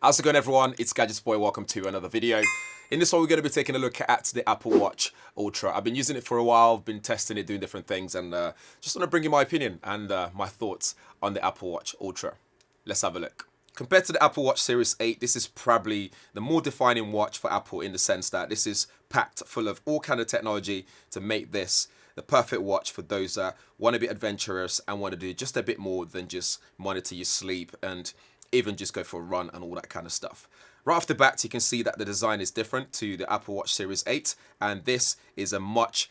How's it going, everyone? It's GadgetsBoy. Welcome to another video. In this one, we're going to be taking a look at the Apple Watch Ultra. I've been using it for a while, I've been testing it, doing different things, and just want to bring you my opinion and my thoughts on the Apple Watch Ultra. Let's have a look. Compared to the Apple Watch Series 8, this is probably the more defining watch for Apple in the sense that this is packed full of all kind of technology to make this the perfect watch for those that want to be adventurous and want to do just a bit more than just monitor your sleep and even just go for a run and all that kind of stuff. Right off the bat, you can see that the design is different to the Apple Watch Series 8, and this is a much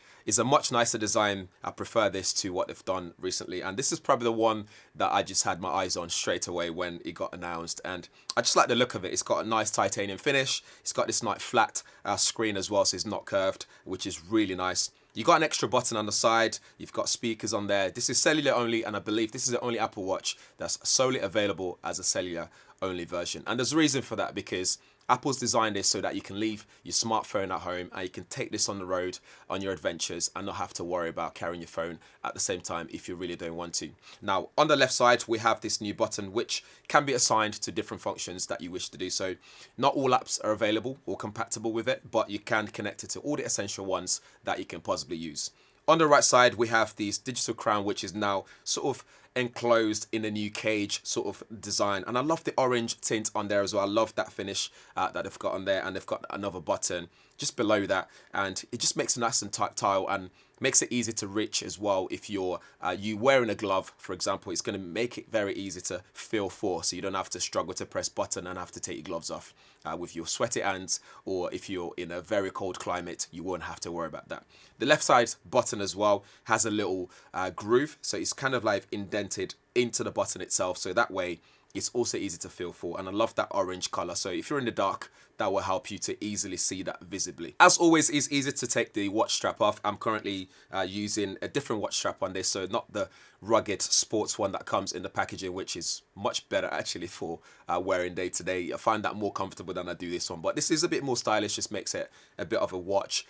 nicer design. I prefer this to what they've done recently, and this is probably the one that I just had my eyes on straight away when it got announced, and I just like the look of it. It's got a nice titanium finish. It's got this nice flat screen as well, so it's not curved, which is really nice. You got an extra button on the side, you've got speakers on there. This is cellular only, and I believe this is the only Apple Watch that's solely available as a cellular only version. And there's a reason for that, because Apple's designed this so that you can leave your smartphone at home and you can take this on the road on your adventures and not have to worry about carrying your phone at the same time if you really don't want to. Now, on the left side, we have this new button which can be assigned to different functions that you wish to do. So not all apps are available or compatible with it, but you can connect it to all the essential ones that you can possibly use. On the right side, we have this digital crown, which is now sort of enclosed in a new cage sort of design, and I love the orange tint on there as well. I love that finish that they've got on there, and they've got another button just below that, and it just makes it nice and tactile and makes it easy to reach as well. If you're you wearing a glove, for example, it's going to make it very easy to feel for, so you don't have to struggle to press button and have to take your gloves off with your sweaty hands, or if you're in a very cold climate, you won't have to worry about that. The left side button as well has a little groove, so it's kind of like indented into the button itself, so that way it's also easy to feel for, and I love that orange color. So if you're in the dark, that will help you to easily see that visibly. As always, it's easy to take the watch strap off. I'm currently using a different watch strap on this, so not the rugged sports one that comes in the packaging, which is much better actually for wearing day to day. I find that more comfortable than I do this one, but this is a bit more stylish, just makes it a bit of a watch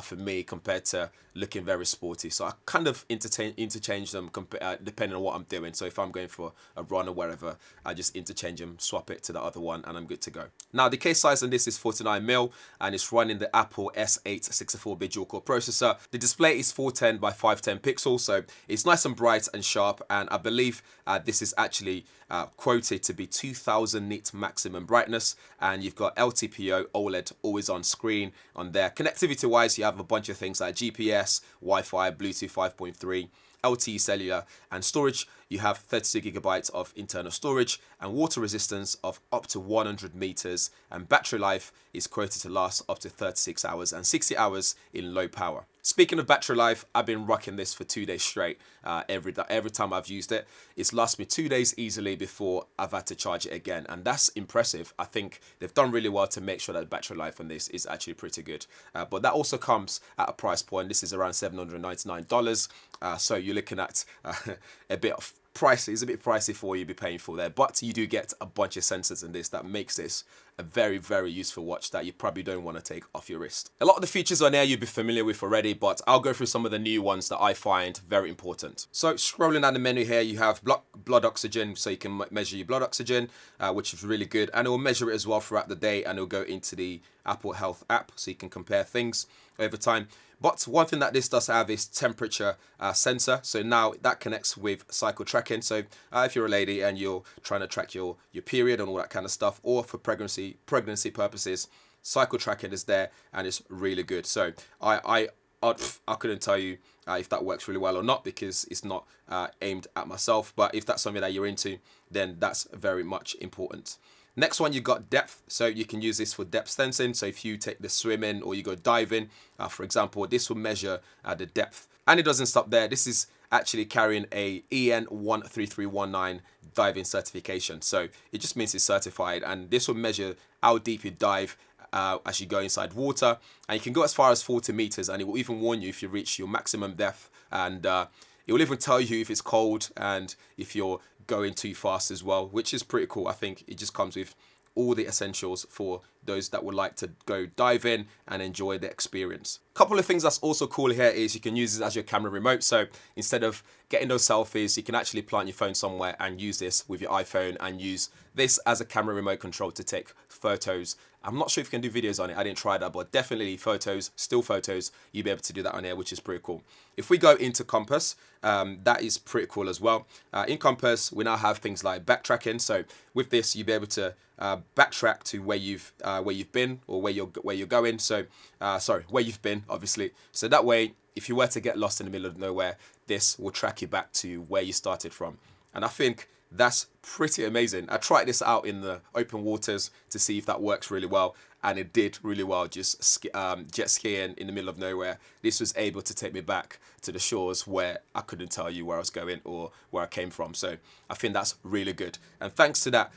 for me compared to looking very sporty. So I kind of interchange them depending on what I'm doing. So if I'm going for a run or wherever, I just interchange them, swap it to the other one, and I'm good to go. Now the case size on this is 49mm, and it's running the Apple S8 64-bit dual-core processor. The display is 410 by 510 pixels, so it's nice and bright and sharp, and I believe this is actually quoted to be 2000 nit maximum brightness, and you've got LTPO OLED always on screen on there. Connectivity wise, you have a bunch of things like GPS, Wi-Fi, Bluetooth 5.3, LTE cellular, and storage. You have 32 gigabytes of internal storage and water resistance of up to 100 meters, and battery life is quoted to last up to 36 hours and 60 hours in low power. Speaking of battery life, I've been rocking this for 2 days straight. Every time I've used it, it's lasted me 2 days easily before I've had to charge it again, and that's impressive. I think they've done really well to make sure that the battery life on this is actually pretty good. But that also comes at a price point. This is around $799, so you're looking at a bit of pricey. It's a bit pricey for you to be paying for there, but you do get a bunch of sensors in this that makes this a very, very useful watch that you probably don't want to take off your wrist. A lot of the features on there you'll be familiar with already, but I'll go through some of the new ones that I find very important. So scrolling down the menu here, you have blood oxygen, so you can measure your blood oxygen, which is really good, and it will measure it as well throughout the day, and it'll go into the Apple Health app, so you can compare things over time. But one thing that this does have is temperature sensor. So now that connects with cycle tracking. So if you're a lady and you're trying to track your period and all that kind of stuff, or for pregnancy purposes, cycle tracking is there, and it's really good. So I couldn't tell you if that works really well or not, because it's not aimed at myself. But if that's something that you're into, then that's very much important. Next one, you got depth, so you can use this for depth sensing. So if you take the swimming or you go diving, for example, this will measure the depth. And it doesn't stop there. This is actually carrying a EN 13319 diving certification. So it just means it's certified, and this will measure how deep you dive as you go inside water. And you can go as far as 40 meters, and it will even warn you if you reach your maximum depth, and it will even tell you if it's cold and if you're going too fast as well, which is pretty cool. I think it just comes with all the essentials for those that would like to go dive in and enjoy the experience. A couple of things that's also cool here is you can use this as your camera remote. So instead of getting those selfies, you can actually plant your phone somewhere and use this with your iPhone and use this as a camera remote control to take photos. I'm not sure if you can do videos on it. I didn't try that, but definitely photos, still photos, you'll be able to do that on here, which is pretty cool. If we go into Compass, that is pretty cool as well. In Compass, we now have things like backtracking. So with this, you'll be able to backtrack to where you've been or where you're going. So sorry, where you've been, obviously. So that way, if you were to get lost in the middle of nowhere, this will track you back to where you started from. And I think that's pretty amazing. I tried this out in the open waters to see if that works really well, and it did really well. Just jet skiing in the middle of nowhere, this was able to take me back to the shores where I couldn't tell you where I was going or where I came from. So I think that's really good, and thanks to that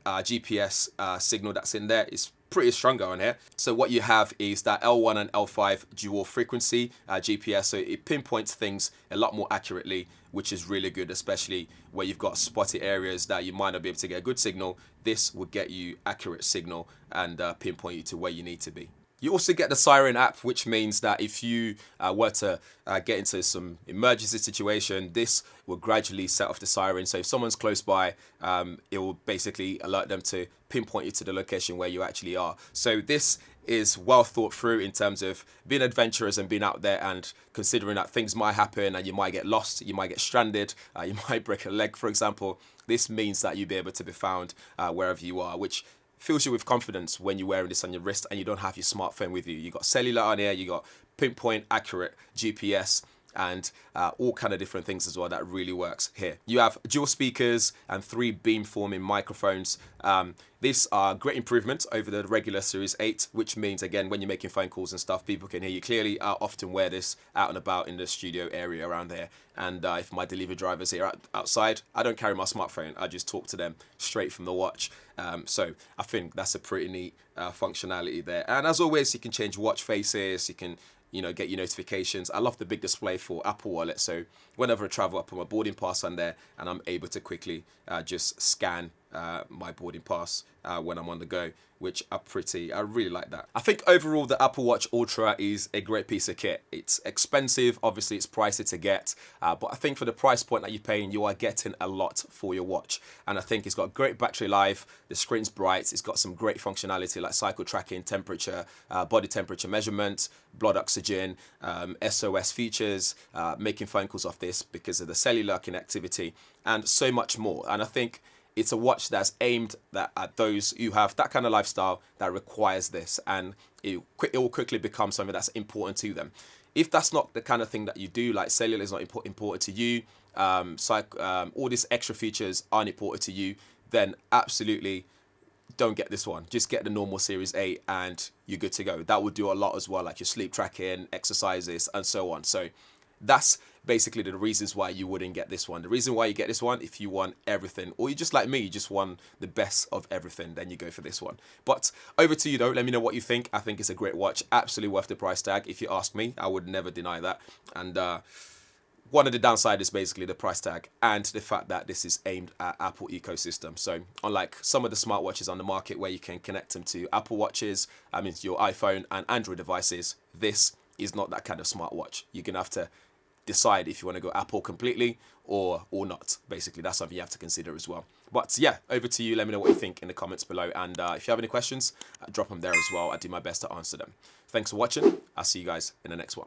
GPS signal that's in there, is pretty stronger on here. So what you have is that L1 and L5 dual frequency GPS, so it pinpoints things a lot more accurately, which is really good, especially where you've got spotty areas that you might not be able to get a good signal. This will get you accurate signal and pinpoint you to where you need to be. You also get the Siren app, which means that if you were to get into some emergency situation, this will gradually set off the siren. So if someone's close by, it will basically alert them to pinpoint you to the location where you actually are. So this is well thought through in terms of being adventurous and being out there and considering that things might happen and you might get lost, you might get stranded, you might break a leg, for example. This means that you'll be able to be found wherever you are, which fills you with confidence when you're wearing this on your wrist and you don't have your smartphone with you. You got cellular on here, you got pinpoint accurate GPS, and all kind of different things as well that really works here. You have dual speakers and 3 beam-forming microphones. These are great improvements over the regular Series 8, which means, again, when you're making phone calls and stuff, people can hear you clearly. I often wear this out and about in the studio area around here. And if my delivery driver's here outside, I don't carry my smartphone. I just talk to them straight from the watch. So I think that's a pretty neat functionality there. And as always, you can change watch faces. You can get your notifications. I love the big display for Apple Wallet. So whenever I travel, I put my boarding pass on there and I'm able to quickly just scan my boarding pass when I'm on the go, which I really like that. I think overall the Apple Watch Ultra is a great piece of kit. It's expensive, obviously it's pricey to get, but I think for the price point that you're paying, you are getting a lot for your watch. And I think it's got great battery life, the screen's bright, it's got some great functionality like cycle tracking, temperature, body temperature measurement, blood oxygen, SOS features, making phone calls off this because of the cellular connectivity, and so much more. And I think it's a watch that's aimed at those who have that kind of lifestyle that requires this, and it will quickly become something that's important to them. If that's not the kind of thing that you do, like cellular is not important to you, all these extra features aren't important to you, then absolutely don't get this one. Just get the normal Series 8 and you're good to go. That will do a lot as well, like your sleep tracking, exercises, and so on. So that's basically the reasons why you wouldn't get this one. The reason why you get this one, if you want everything, or you just like me, you just want the best of everything, then you go for this one. But over to you though, let me know what you think. I think it's a great watch, absolutely worth the price tag. If you ask me, I would never deny that. And one of the downside is basically the price tag and the fact that this is aimed at Apple ecosystem. So unlike some of the smartwatches on the market where you can connect them to Apple Watches, I mean your iPhone and Android devices, this is not that kind of smartwatch. You're gonna have to decide if you want to go Apple completely or not. Basically, that's something you have to consider as well. But yeah, over to you. Let me know what you think in the comments below. And if you have any questions, drop them there as well. I do my best to answer them. Thanks for watching. I'll see you guys in the next one.